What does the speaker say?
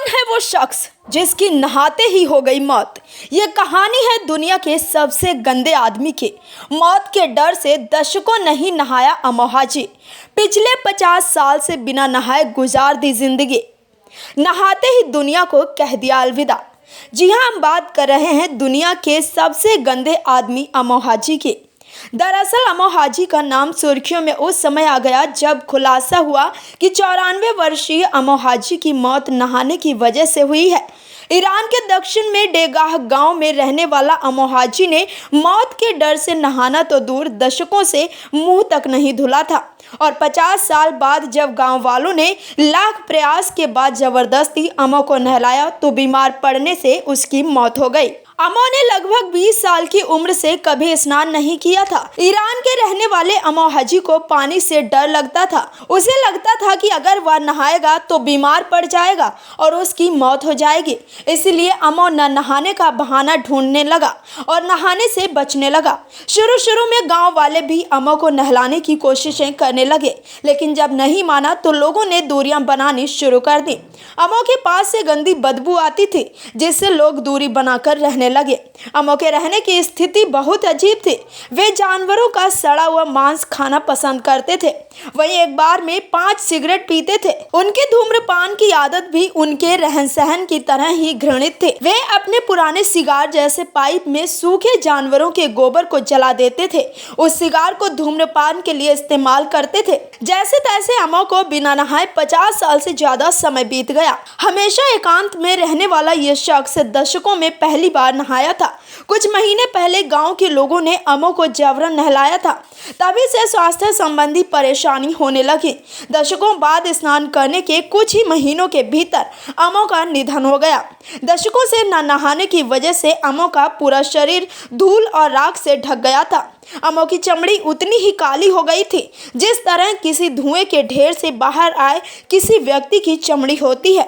है वो शख्स जिसकी नहाते ही हो गई मौत। ये कहानी है दुनिया के सबसे गंदे आदमी की। मौत के डर से दशकों नहीं नहाया अमोहा जी। पिछले 50 साल से बिना नहाए गुजार दी जिंदगी। नहाते ही दुनिया को कह दिया अलविदा। जी हाँ, हम बात कर रहे हैं दुनिया के सबसे गंदे आदमी अमोहा जी की। दरअसल अमोहा जी का नाम सुर्खियों में उस समय आ गया जब खुलासा हुआ कि 94 वर्षीय अमोहा जी की मौत नहाने की वजह से हुई है। ईरान के दक्षिण में डेगाह गांव में रहने वाला अमोहा जी ने मौत के डर से नहाना तो दूर दशकों से मुंह तक नहीं धुला था और 50 साल बाद जब गांव वालों ने लाख प्रयास के बाद जबरदस्ती अमो को नहलाया तो बीमार पड़ने से उसकी मौत हो गई। अमो ने लगभग 20 साल की उम्र से कभी स्नान नहीं किया था। ईरान के रहने वाले अमोहा जी को पानी से डर लगता था। उसे लगता था कि अगर वह नहाएगा तो बीमार पड़ जाएगा और उसकी मौत हो जाएगी। इसलिए अमो न नहाने का बहाना ढूंढने लगा और नहाने से बचने लगा। शुरू में गांव वाले भी अमो को नहलाने की कोशिशें करने लगे, लेकिन जब नहीं माना तो लोगों ने दूरियां बनानी शुरू कर दी। अमो के पास से गंदी बदबू आती थी जिससे लोग दूरी बनाकर रहने लगे। अमो के रहने की स्थिति बहुत अजीब थी। वे जानवरों का सड़ा हुआ मांस खाना पसंद करते थे। वहीं एक बार में 5 सिगरेट पीते थे। उनके धूम्रपान की आदत भी उनके रहन सहन की तरह ही घृणित थे। वे अपने पुराने सिगार जैसे पाइप में सूखे जानवरों के गोबर को जला देते थे। उस सिगार को धूम्रपान के लिए इस्तेमाल करते थे। जैसे तैसे अमो को बिना नहाए 50 साल से ज्यादा समय बीत गया। हमेशा एकांत में रहने वाला यह शख्स दशकों में पहली बार नहाया था। कुछ महीने पहले गांव के लोगों ने अमो को जबरन नहलाया था। तभी से स्वास्थ्य संबंधी परेशानी होने लगी। दशकों बाद स्नान करने के कुछ ही महीनों के भीतर अमो का निधन हो गया। दशकों से न नहाने की वजह से अमो का पूरा शरीर धूल और राख से ढक गया था। अमो की चमड़ी उतनी ही काली हो गई थी जिस तरह किसी धुएं के ढेर से बाहर आए किसी व्यक्ति की चमड़ी होती है।